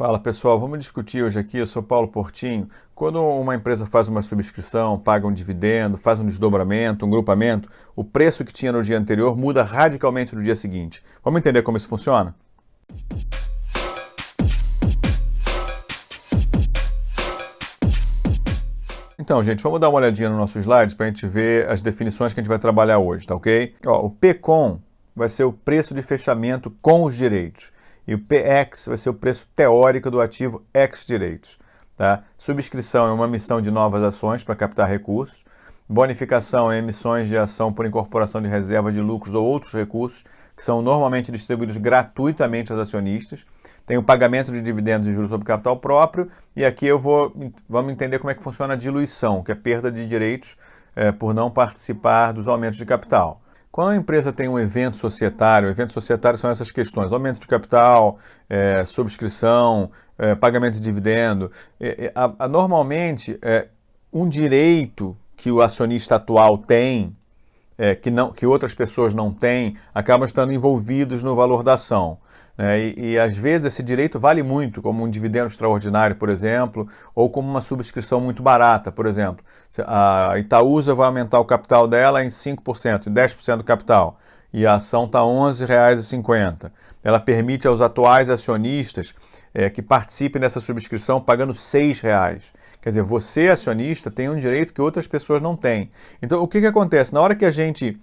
Fala pessoal, vamos discutir hoje aqui, eu sou Paulo Portinho. Quando uma empresa faz uma subscrição, paga um dividendo, faz um desdobramento, um grupamento, o preço que tinha no dia anterior muda radicalmente no dia seguinte. Vamos entender como isso funciona? Então, gente, vamos dar uma olhadinha nos nossos slides para a gente ver as definições que a gente vai trabalhar hoje, tá ok? Ó, o PCOM vai ser o preço de fechamento com os direitos. E o PX vai ser o preço teórico do ativo ex-direitos. Tá? Subscrição é uma emissão de novas ações para captar recursos. Bonificação é emissões de ação por incorporação de reservas de lucros ou outros recursos que são normalmente distribuídos gratuitamente aos acionistas. Tem o pagamento de dividendos e juros sobre capital próprio. E aqui vamos entender como é que funciona a diluição, que é perda de direitos por não participar dos aumentos de capital. Quando a empresa tem um evento societário são essas questões: aumento de capital, subscrição, pagamento de dividendo. Normalmente, um direito que o acionista atual tem, que outras pessoas não têm, acabam estando envolvidos no valor da ação. E às vezes esse direito vale muito, como um dividendo extraordinário, por exemplo, ou como uma subscrição muito barata, por exemplo. A Itaúsa vai aumentar o capital dela em 5%, em 10% do capital, e a ação está R$ 11,50. Ela permite aos atuais acionistas que participem dessa subscrição pagando R$ 6,00. Quer dizer, você, acionista, tem um direito que outras pessoas não têm. Então, o que acontece? Na hora que a gente...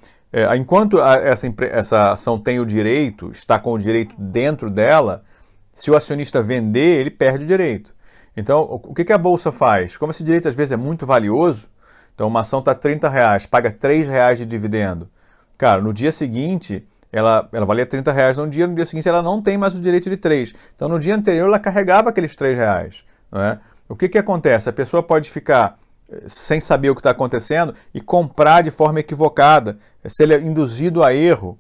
enquanto essa ação tem o direito, está com o direito dentro dela, se o acionista vender, ele perde o direito. Então, o que a Bolsa faz? Como esse direito às vezes é muito valioso, então uma ação está R$ 30,00, paga R$ 3,00 de dividendo. Cara, no dia seguinte, ela valia R$ 30,00 no dia seguinte ela não tem mais o direito de 3. Então, no dia anterior, ela carregava aqueles R$ 3,00. Não é? O que acontece? A pessoa pode ficar sem saber o que está acontecendo e comprar de forma equivocada, se ele é induzido a erro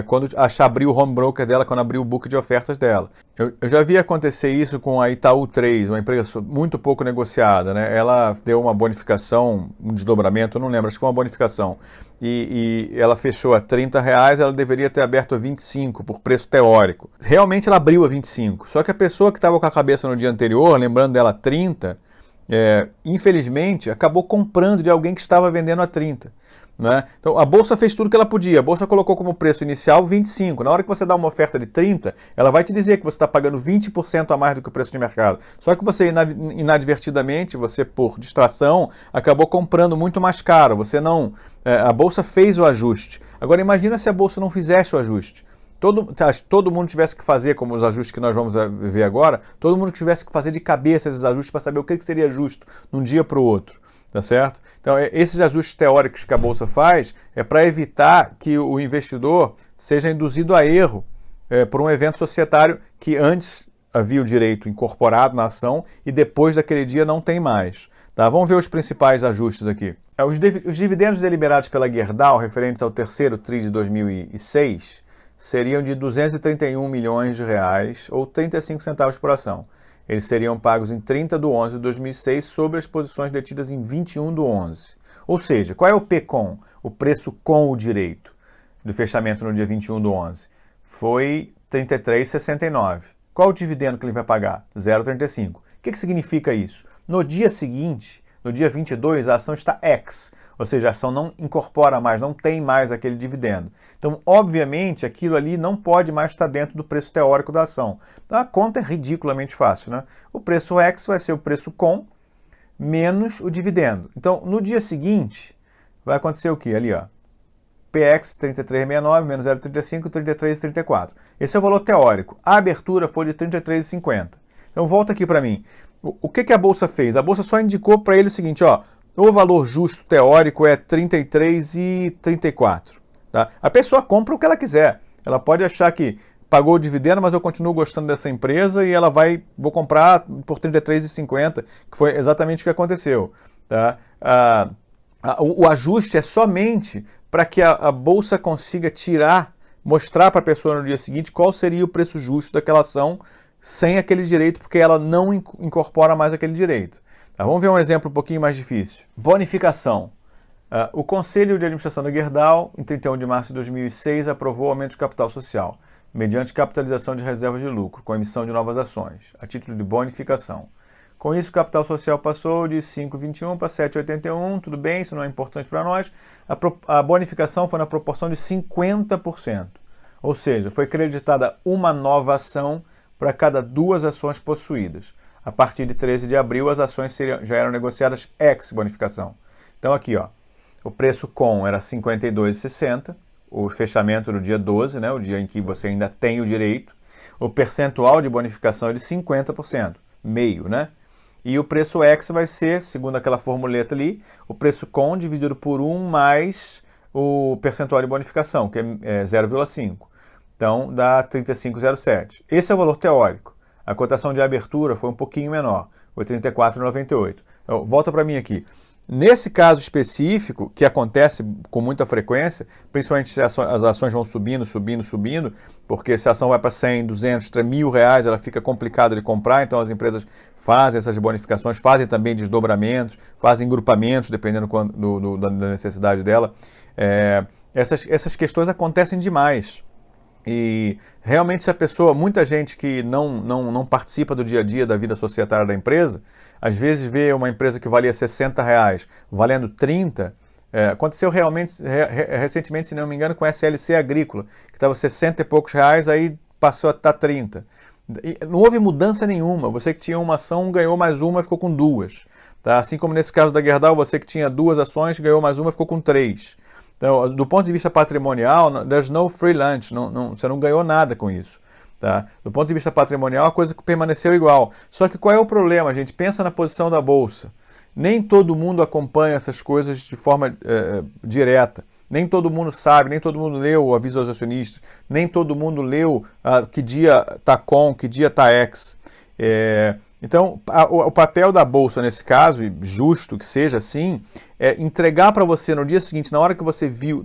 quando achar abrir o home broker dela, quando abrir o book de ofertas dela. Eu já vi acontecer isso com a Itaú 3, uma empresa muito pouco negociada, né? Ela deu uma bonificação, um desdobramento, eu não lembro, acho que foi uma bonificação, e ela fechou a R$ 30,00, ela deveria ter aberto a 25 por preço teórico. Realmente ela abriu a 25, só que a pessoa que estava com a cabeça no dia anterior, lembrando dela 30, infelizmente acabou comprando de alguém que estava vendendo a 30. Né? Então a Bolsa fez tudo que ela podia. A Bolsa colocou como preço inicial 25. Na hora que você dá uma oferta de 30, ela vai te dizer que você está pagando 20% a mais do que o preço de mercado. Só que você inadvertidamente, você por distração, acabou comprando muito mais caro. Você não, a Bolsa fez o ajuste. Agora imagina se a Bolsa não fizesse o ajuste. Todo mundo tivesse que fazer, como os ajustes que nós vamos ver agora, todo mundo tivesse que fazer de cabeça esses ajustes para saber o que seria justo de um dia para o outro, tá certo? Então, esses ajustes teóricos que a Bolsa faz é para evitar que o investidor seja induzido a erro por um evento societário que antes havia o direito incorporado na ação e depois daquele dia não tem mais. Tá? Vamos ver os principais ajustes aqui. Os dividendos deliberados pela Gerdau, referentes ao terceiro TRI de 2006, seriam de R$ 231 milhões ou 35 centavos por ação. Eles seriam pagos em 30 de 11 de 2006 sobre as posições detidas em 21 de 11. Ou seja, qual é o PCOM? O preço com o direito do fechamento no dia 21 de 11. Foi R$ 33,69. Qual o dividendo que ele vai pagar? 0,35. O que significa isso? No dia seguinte, no dia 22, a ação está ex. Ou seja, a ação não incorpora mais, não tem mais aquele dividendo. Então, obviamente, aquilo ali não pode mais estar dentro do preço teórico da ação. Então, a conta é ridiculamente fácil, né? O preço X vai ser o preço com menos o dividendo. Então, no dia seguinte, vai acontecer o quê? Ali, ó. PX 33,69 menos 0,35, 33,34. Esse é o valor teórico. A abertura foi de 33,50. Então, volta aqui para mim. O que a Bolsa fez? A Bolsa só indicou para ele o seguinte, ó. O valor justo teórico é 33,34. Tá? A pessoa compra o que ela quiser. Ela pode achar que pagou o dividendo, mas eu continuo gostando dessa empresa e vou comprar por 33,50, que foi exatamente o que aconteceu. Tá? O ajuste é somente para que a Bolsa consiga mostrar para a pessoa no dia seguinte qual seria o preço justo daquela ação sem aquele direito, porque ela não incorpora mais aquele direito. Tá, vamos ver um exemplo um pouquinho mais difícil. Bonificação. O Conselho de Administração da Gerdau, em 31 de março de 2006, aprovou o aumento de capital social. mediante capitalização de reservas de lucro, com emissão de novas ações, a título de bonificação. Com isso, o capital social passou de 5,21 para 7,81, tudo bem, isso não é importante para nós. A bonificação foi na proporção de 50%, ou seja, foi creditada uma nova ação para cada 2 ações possuídas. A partir de 13 de abril, as ações já eram negociadas ex-bonificação. Então aqui, ó, o preço com era 52,60, o fechamento do dia 12, né, o dia em que você ainda tem o direito. O percentual de bonificação é de 50%, meio, né? E o preço ex vai ser, segundo aquela formuleta ali, o preço com dividido por 1 mais o percentual de bonificação, que é 0,5. Então, dá 35,07. Esse é o valor teórico. A cotação de abertura foi um pouquinho menor, foi 34,98. Então, volta para mim aqui. Nesse caso específico, que acontece com muita frequência, principalmente se as ações vão subindo, porque se a ação vai para 100, 200, R$1.000, ela fica complicada de comprar, então as empresas fazem essas bonificações, fazem também desdobramentos, fazem grupamentos, dependendo da necessidade dela. Essas questões acontecem demais. E realmente, se a pessoa, muita gente que não participa do dia a dia da vida societária da empresa, às vezes vê uma empresa que valia R$60 valendo 30. Aconteceu realmente recentemente, se não me engano, com a SLC Agrícola, que estava 60 e poucos reais, aí passou a estar 30. E não houve mudança nenhuma. Você que tinha uma ação ganhou mais uma e ficou com 2. Tá? Assim como nesse caso da Gerdau, você que tinha 2 ações ganhou mais uma e ficou com 3. Então, do ponto de vista patrimonial, there's no free lunch, você não ganhou nada com isso. Tá? Do ponto de vista patrimonial, a coisa permaneceu igual. Só que qual é o problema, gente? Pensa na posição da Bolsa. Nem todo mundo acompanha essas coisas de forma direta. Nem todo mundo sabe, nem todo mundo leu o aviso aos acionistas, nem todo mundo leu que dia está com, que dia está ex. Então, o papel da Bolsa nesse caso, e justo que seja assim, é entregar para você no dia seguinte, na hora que você viu,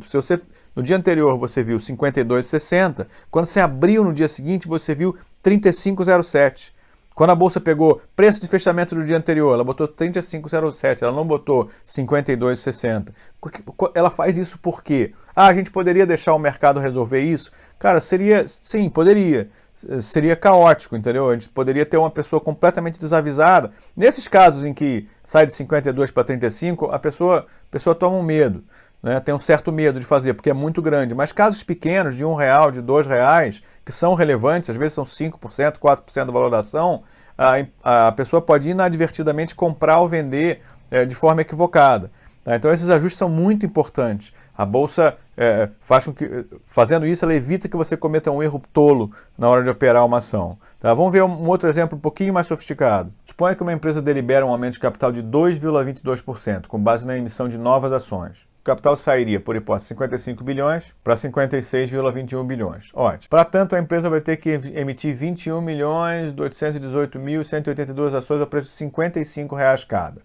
no dia anterior você viu 52,60, quando você abriu no dia seguinte você viu 35,07. Quando a Bolsa pegou preço de fechamento do dia anterior, ela botou 35,07, ela não botou 52,60. Ela faz isso por quê? A gente poderia deixar o mercado resolver isso? Cara, sim, poderia. Seria caótico, entendeu? A gente poderia ter uma pessoa completamente desavisada. Nesses casos em que sai de 52 para 35, a pessoa toma um medo, né? Tem um certo medo de fazer, porque é muito grande. Mas casos pequenos, de R$1, de R$2, que são relevantes, às vezes são 5%, 4% do valor da ação, a pessoa pode inadvertidamente comprar ou vender de forma equivocada. Tá? Então esses ajustes são muito importantes. A Bolsa faz com que, fazendo isso, ela evita que você cometa um erro tolo na hora de operar uma ação. Tá? Vamos ver um outro exemplo um pouquinho mais sofisticado. Suponha que uma empresa delibera um aumento de capital de 2,22%, com base na emissão de novas ações. O capital sairia, por hipótese, 55 bilhões para 56,21 bilhões. Ótimo. Para tanto, a empresa vai ter que emitir 21.818.182 ações ao preço de R$55 cada.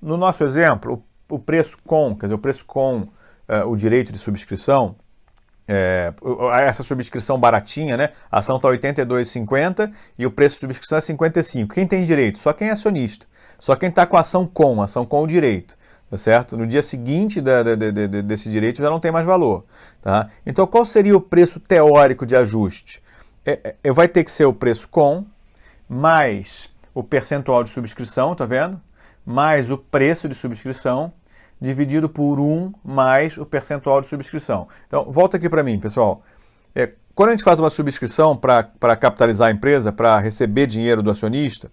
No nosso exemplo, o preço com, quer dizer, o preço com o direito de subscrição, essa subscrição baratinha, né? A ação está R$ 82,50 e o preço de subscrição é 55. Quem tem direito? Só quem é acionista. Só quem está com a ação com o direito. Tá certo? No dia seguinte desse direito já não tem mais valor. Tá? Então, qual seria o preço teórico de ajuste? Vai ter que ser o preço com, mais o percentual de subscrição, tá vendo? Mais o preço de subscrição, dividido por 1 mais o percentual de subscrição. Então, volta aqui para mim, pessoal. Quando a gente faz uma subscrição para capitalizar a empresa, para receber dinheiro do acionista,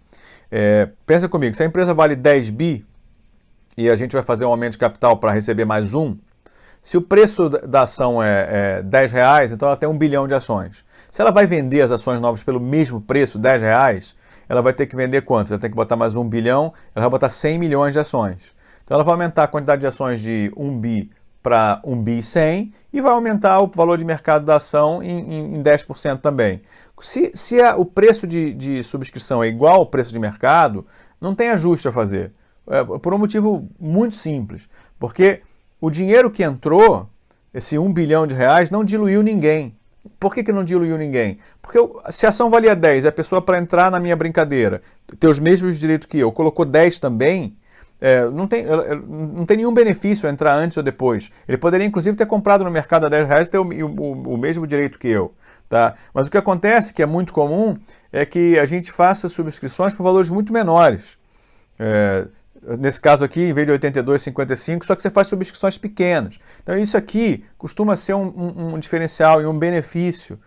pensa comigo, se a empresa vale 10 bi, e a gente vai fazer um aumento de capital para receber mais 1, se o preço da ação é R$10, então ela tem 1 bilhão de ações. Se ela vai vender as ações novas pelo mesmo preço, R$10, ela vai ter que vender quantos? Ela tem que botar mais 1 bilhão, ela vai botar 100 milhões de ações. Então ela vai aumentar a quantidade de ações de 1 bi para 1 bi 100 e vai aumentar o valor de mercado da ação em 10% também. Se o preço de subscrição é igual ao preço de mercado, não tem ajuste a fazer. Por um motivo muito simples, porque o dinheiro que entrou, esse 1 bilhão de reais, não diluiu ninguém. Por que não diluiu ninguém? Porque se a ação valia 10, a pessoa para entrar na minha brincadeira, ter os mesmos direitos que eu, colocou 10 também, não tem nenhum benefício entrar antes ou depois. Ele poderia inclusive ter comprado no mercado a R$10 e ter o mesmo direito que eu. Tá? Mas o que acontece, que é muito comum, é que a gente faça subscrições com valores muito menores. Nesse caso aqui, em vez de 82,55, só que você faz subscrições pequenas. Então isso aqui costuma ser um diferencial e um benefício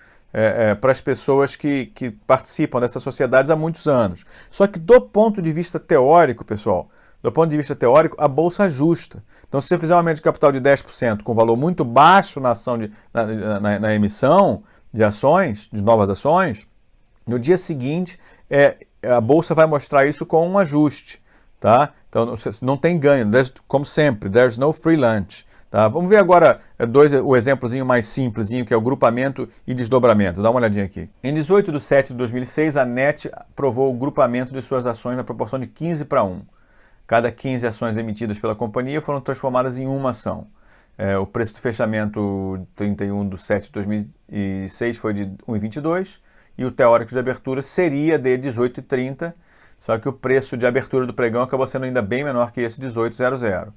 para as pessoas que participam dessas sociedades há muitos anos. Só que do ponto de vista teórico, pessoal, do ponto de vista teórico, a bolsa ajusta. Então se você fizer um aumento de capital de 10% com valor muito baixo na ação na emissão de ações, de novas ações, no dia seguinte a bolsa vai mostrar isso com um ajuste. Tá? Então não tem ganho, como sempre, there's no free lunch. Tá? Vamos ver agora o exemplozinho mais simplesinho, que é o grupamento e desdobramento. Dá uma olhadinha aqui. Em 18 de 7 de 2006, a NET aprovou o grupamento de suas ações na proporção de 15:1. Cada 15 ações emitidas pela companhia foram transformadas em uma ação. O preço de fechamento 31 de 7 de 2006 foi de 1,22 e o teórico de abertura seria de 18,30. Só que o preço de abertura do pregão acabou sendo ainda bem menor que esse 18,00.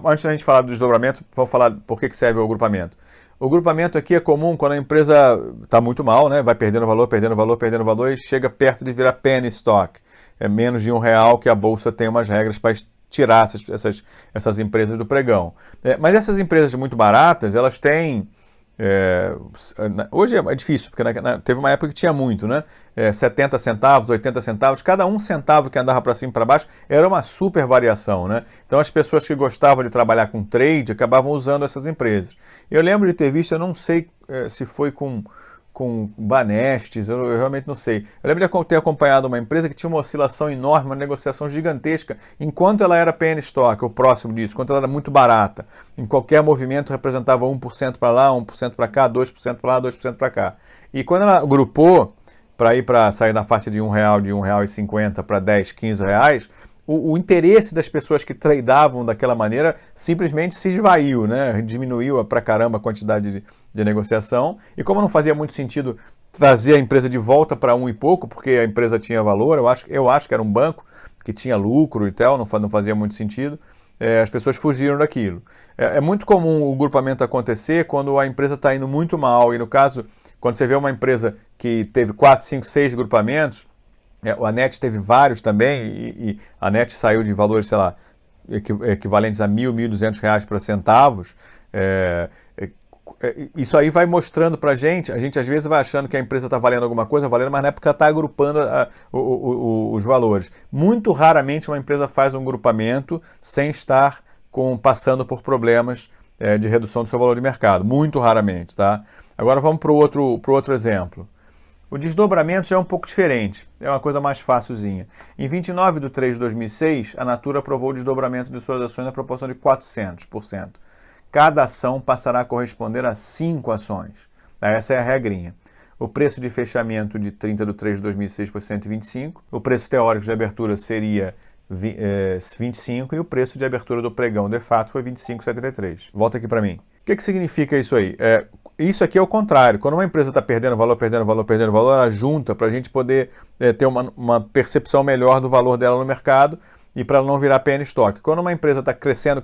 Antes da gente falar do desdobramento, vamos falar por que serve o grupamento. O grupamento aqui é comum quando a empresa está muito mal, né? Vai perdendo valor, perdendo valor, perdendo valor e chega perto de virar penny stock. É menos de R$1 que a bolsa tem umas regras para tirar essas empresas do pregão. Mas essas empresas muito baratas, elas têm... hoje é difícil, porque teve uma época que tinha muito, né? 70 centavos, 80 centavos, cada um centavo que andava para cima e para baixo era uma super variação, né? Então as pessoas que gostavam de trabalhar com trade acabavam usando essas empresas. Eu lembro de ter visto, eu não sei se foi com Banestes, eu realmente não sei. Eu lembro de ter acompanhado uma empresa que tinha uma oscilação enorme, uma negociação gigantesca, enquanto ela era penny stock, ou próximo disso, enquanto ela era muito barata. Em qualquer movimento representava 1% para lá, 1% para cá, 2% para lá, 2% para cá. E quando ela agrupou para sair na faixa de R$1, de R$1,50 para R$10, R$15, o interesse das pessoas que tradeavam daquela maneira simplesmente se esvaiu, né? Diminuiu pra caramba a quantidade de negociação. E como não fazia muito sentido trazer a empresa de volta para 1 e pouco, porque a empresa tinha valor, eu acho que era um banco que tinha lucro e tal, não fazia muito sentido, as pessoas fugiram daquilo. É muito comum o grupamento acontecer quando a empresa está indo muito mal. E no caso, quando você vê uma empresa que teve 4, 5, 6 grupamentos, a NET teve vários também, e a NET saiu de valores, sei lá, equivalentes a R$1.000, R$1.200 para centavos. Isso aí vai mostrando para a gente às vezes vai achando que a empresa está valendo alguma coisa, mas na época ela está agrupando os valores. Muito raramente uma empresa faz um grupamento sem estar passando por problemas de redução do seu valor de mercado. Muito raramente, tá? Agora vamos para o outro exemplo. O desdobramento já é um pouco diferente, é uma coisa mais facilzinha. Em 29 de 3 de 2006, a Natura aprovou o desdobramento de suas ações na proporção de 400%. Cada ação passará a corresponder a 5 ações. Essa é a regrinha. O preço de fechamento de 30 de 3 de 2006 foi 125, o preço teórico de abertura seria 25 e o preço de abertura do pregão de fato foi 25,73. Volta aqui para mim. O que significa isso aí? Isso aqui é o contrário. Quando uma empresa está perdendo valor, ela junta para a gente poder ter uma percepção melhor do valor dela no mercado e para ela não virar penny stock. Quando uma empresa está crescendo,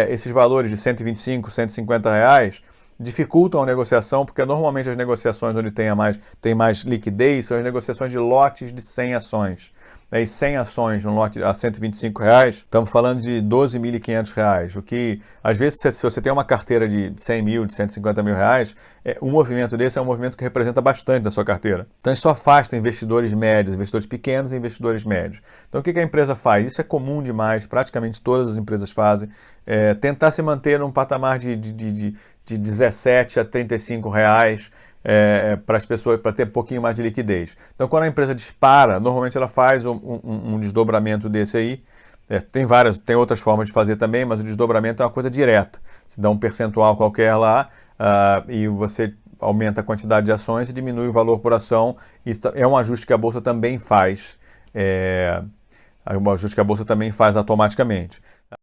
esses valores de 125, 150 reais dificultam a negociação, porque normalmente as negociações onde tem mais liquidez são as negociações de lotes de 100 ações. E 100 ações num lote a R$125, estamos falando de R$12.500, o que, às vezes, se você tem uma carteira de 100 mil, de 150 mil reais, um movimento desse é um movimento que representa bastante da sua carteira. Então, isso afasta investidores médios, investidores pequenos e investidores médios. Então, o que a empresa faz? Isso é comum demais, praticamente todas as empresas fazem, tentar se manter num patamar de 17 a 35 reais, para as pessoas, para ter um pouquinho mais de liquidez. Então, quando a empresa dispara, normalmente ela faz um desdobramento desse aí. Tem outras formas de fazer também, mas o desdobramento é uma coisa direta. Você dá um percentual qualquer lá e você aumenta a quantidade de ações e diminui o valor por ação. Isso é um ajuste que a Bolsa também faz. Um ajuste que a Bolsa também faz automaticamente.